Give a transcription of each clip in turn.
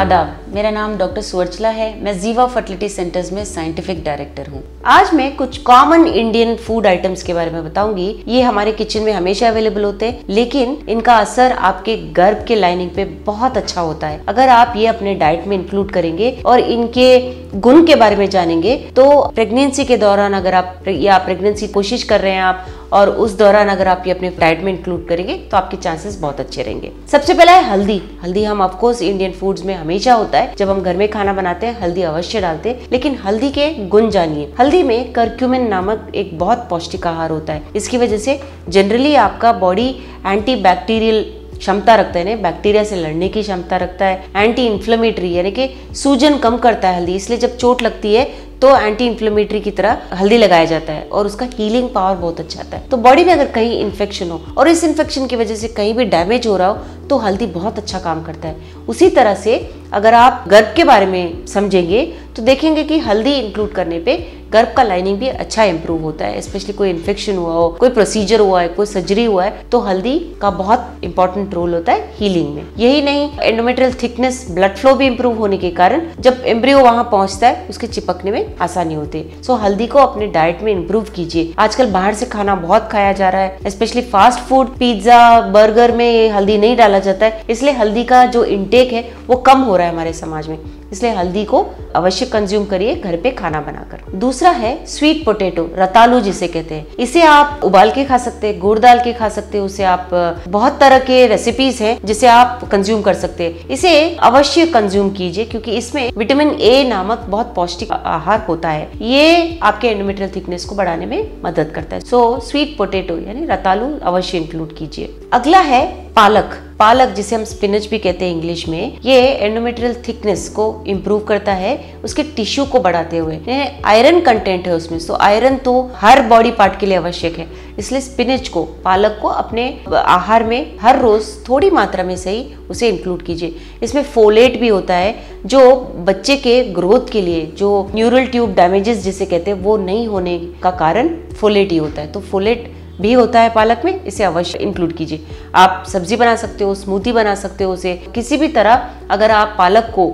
आदाब, मेरा नाम डॉक्टर सुवर्चला है। मैं जीवा फर्टिलिटी सेंटर्स में साइंटिफिक डायरेक्टर हूँ। आज मैं कुछ कॉमन इंडियन फूड आइटम्स के बारे में बताऊंगी। ये हमारे किचन में हमेशा अवेलेबल होते हैं, लेकिन इनका असर आपके गर्भ के लाइनिंग पे बहुत अच्छा होता है। अगर आप ये अपने डाइट में इंक्लूड करेंगे और इनके गुण के बारे में जानेंगे तो प्रेगनेंसी के दौरान अगर आप या प्रेगनेंसी कोशिश कर रहे हैं आप और उस दौरान अगर आप ये अपने डाइट में इंक्लूड करेंगे तो आपके चांसेस बहुत अच्छे रहेंगे। सबसे पहला है हल्दी। हल्दी हम ऑफ कोर्स इंडियन फूड्स में हमेशा होता है, जब हम घर में खाना बनाते हैं हल्दी अवश्य डालते हैं, लेकिन हल्दी के गुण जानिए। हल्दी में करक्यूमिन नामक एक बहुत पौष्टिक आहार होता है। इसकी वजह से जनरली आपका बॉडी एंटी बैक्टीरियल क्षमता रखता है, बैक्टीरिया से लड़ने की क्षमता रखता है। एंटी इन्फ्लेमेटरी यानी कि सूजन कम करता है हल्दी, इसलिए जब चोट लगती है तो एंटी इन्फ्लेमेटरी की तरह हल्दी लगाया जाता है और उसका हीलिंग पावर बहुत अच्छा आता है। तो बॉडी में अगर कहीं इन्फेक्शन हो और इस इन्फेक्शन की वजह से कहीं भी डैमेज हो रहा हो तो हल्दी बहुत अच्छा काम करता है। उसी तरह से अगर आप गर्भ के बारे में समझेंगे तो देखेंगे कि हल्दी इंक्लूड करने पे गर्भ का लाइनिंग भी अच्छा इंप्रूव होता है। स्पेशली कोई इन्फेक्शन हुआ हो, कोई प्रोसीजर हुआ है, कोई सर्जरी हुआ है तो हल्दी का बहुत इंपॉर्टेंट रोल होता है हीलिंग में। यही नहीं, एंडोमेट्रियल थिकनेस, ब्लड फ्लो भी इंप्रूव होने के कारण जब एम्ब्रियो वहां पहुंचता है उसके चिपकने में आसानी होती है। सो हल्दी को अपने डाइट में इंप्रूव कीजिए। आजकल बाहर से खाना बहुत खाया जा रहा है, specially fast food, pizza, burger में हल्दी नहीं डाला जाता है, इसलिए हल्दी का जो इंटेक है वो कम हो रहा है हमारे समाज में। इसलिए हल्दी को अवश्य कंज्यूम करिए घर पे खाना बनाकर। दूसरा है स्वीट पोटैटो, रतालू जिसे कहते हैं। इसे आप उबाल के खा सकते हैं, गुड़ डाल के खा सकते हैं, उसे आप बहुत तरह के रेसिपीज हैं जिसे आप कंज्यूम कर सकते हैं। इसे अवश्य कंज्यूम कीजिए क्योंकि इसमें विटामिन ए नामक बहुत पौष्टिक आहार होता है। ये आपके एंडोमेट्रियल थिकनेस को बढ़ाने में मदद करता है। सो स्वीट पोटैटो यानी रतालू अवश्य इंक्लूड कीजिए। अगला है पालक। पालक जिसे हम स्पिनच भी कहते हैं इंग्लिश में, ये एंडोमेट्रियल थिकनेस को इंप्रूव करता है, उसके टिश्यू को बढ़ाते हुए। आयरन कंटेंट है उसमें, सो आयरन तो हर बॉडी पार्ट के लिए आवश्यक है, इसलिए स्पिनच को, पालक को अपने आहार में हर रोज थोड़ी मात्रा में सही उसे इंक्लूड कीजिए। इसमें फोलेट भी होता है जो बच्चे के ग्रोथ के लिए, जो न्यूरल ट्यूब डैमेजेस जिसे कहते हैं वो नहीं होने का कारण फोलेट ही होता है। तो फोलेट भी होता है पालक में, इसे अवश्य इंक्लूड कीजिए। आप सब्जी बना सकते हो, स्मूदी बना सकते हो, उसे किसी भी तरह अगर आप पालक को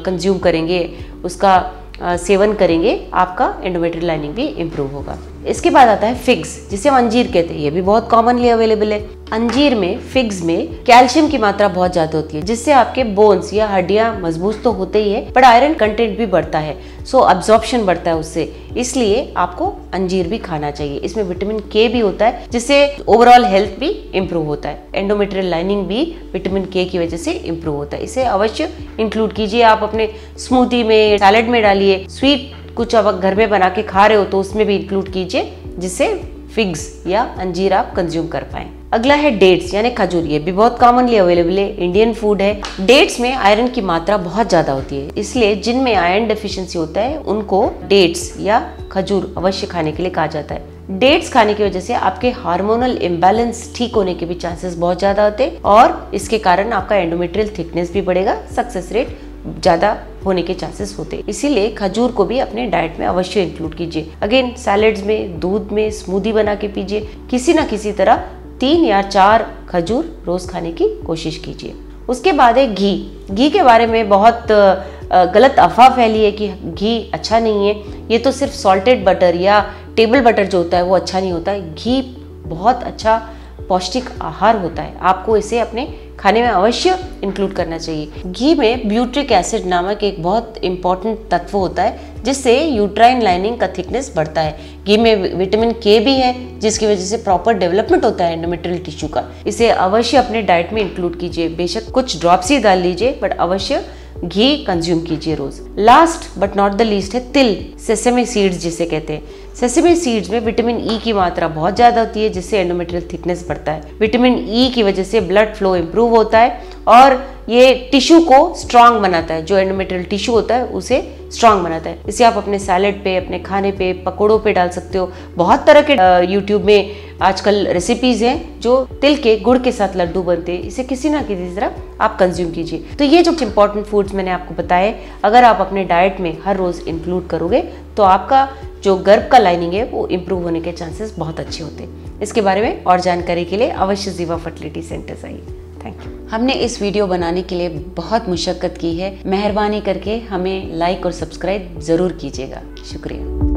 कंज्यूम करेंगे, उसका सेवन करेंगे, आपका एंडोमेट्रियल लाइनिंग भी इंप्रूव होगा। इसके बाद आता है फिग्स जिसे हम अंजीर कहते हैं। ये भी बहुत कॉमनली अवेलेबल है। अंजीर में, फिग्स में कैल्शियम की मात्रा बहुत ज्यादा होती है, जिससे आपके बोन्स या हड्डियां मजबूत तो होते ही है, पर आयरन कंटेंट भी बढ़ता है। सो अब्जॉर्प्शन बढ़ता है उससे, इसलिए आपको अंजीर भी खाना चाहिए। इसमें विटामिन के भी होता है जिससे ओवरऑल हेल्थ भी इंप्रूव होता है। एंडोमेट्रियल लाइनिंग भी विटामिन के की वजह से इंप्रूव होता है। इसे अवश्य इंक्लूड कीजिए। आप अपने स्मूदी में, सैलेड में डालिए। स्वीट कुछ आप घर में बना के खा रहे हो तो उसमें भी इंक्लूड कीजिए, जिससे फिग्स या अंजीर आप कंज्यूम कर पाएं। अगला है डेट्स यानी खजूर। ये भी बहुत कॉमनली अवेलेबल है, इंडियन फूड है। डेट्स में आयरन की मात्रा बहुत ज्यादा होती है, इसलिए जिनमें आयरन डेफिशिएंसी होता है उनको डेट्स या खजूर अवश्य खाने के लिए कहा जाता है। डेट्स खाने की वजह से आपके हार्मोनल इम्बैलेंस ठीक होने के भी चांसेस बहुत ज्यादा होते हैं और इसके कारण आपका एंडोमेट्रियल थिकनेस भी बढ़ेगा, सक्सेस रेट ज्यादा होने के चांसेस होते हैं। इसीलिए खजूर को भी अपने डाइट में अवश्य इंक्लूड कीजिए। अगेन सैलेड्स में, दूध में, स्मूदी बना के पीजिए। किसी ना किसी तरह 3 या 4 खजूर रोज खाने की कोशिश कीजिए। उसके बाद है घी। घी के बारे में बहुत गलत अफवाह फैली है कि घी अच्छा नहीं है। ये तो सिर्फ सॉल्टेड बटर या टेबल बटर जो होता है वो अच्छा नहीं होता है। घी बहुत अच्छा पौष्टिक आहार होता है, आपको इसे अपने खाने में अवश्य इंक्लूड करना चाहिए। घी में ब्यूट्रिक एसिड नामक एक बहुत इंपॉर्टेंट तत्व होता है जिससे यूट्राइन लाइनिंग का थिकनेस बढ़ता है। घी में विटामिन के भी है जिसकी वजह से प्रॉपर डेवलपमेंट होता है एंडोमेट्रियल टिश्यू का। इसे अवश्य अपने डाइट में इंक्लूड कीजिए। बेशक कुछ ड्रॉप्स ही डाल लीजिए, बट अवश्य घी कंज्यूम कीजिए रोज। Last but not the least है तिल, सेसेमी सीड्स जिसे कहते हैं। सेसेमी सीड्स में विटामिन ई की मात्रा बहुत ज्यादा होती है जिससे एंडोमेट्रियल थिकनेस बढ़ता है। विटामिन ई की वजह से ब्लड फ्लो इंप्रूव होता है और ये टिश्यू को स्ट्रांग बनाता है, जो एंडोमेट्रियल टिश्यू होता है उसे स्ट्रांग बनाता है। इसे आप अपने सैलेड पे, अपने खाने पे, पकौड़ों पे डाल सकते हो। बहुत तरह के यूट्यूब में आजकल रेसिपीज हैं जो तिल के गुड़ के साथ लड्डू बनते हैं। इसे किसी ना किसी तरह आप कंज्यूम कीजिए। तो ये जो इंपॉर्टेंट फूड्स मैंने आपको बताए, अगर आप अपने डाइट में हर रोज इंक्लूड करोगे तो आपका जो गर्भ का लाइनिंग है वो इंप्रूव होने के चांसेस बहुत अच्छे होते हैं। इसके बारे में और जानकारी के लिए अवश्य जीवा फर्टिलिटी सेंटर्स आइए। Thank you. हमने इस वीडियो बनाने के लिए बहुत मुशक्कत की है, मेहरबानी करके हमें लाइक और सब्सक्राइब जरूर कीजिएगा। शुक्रिया।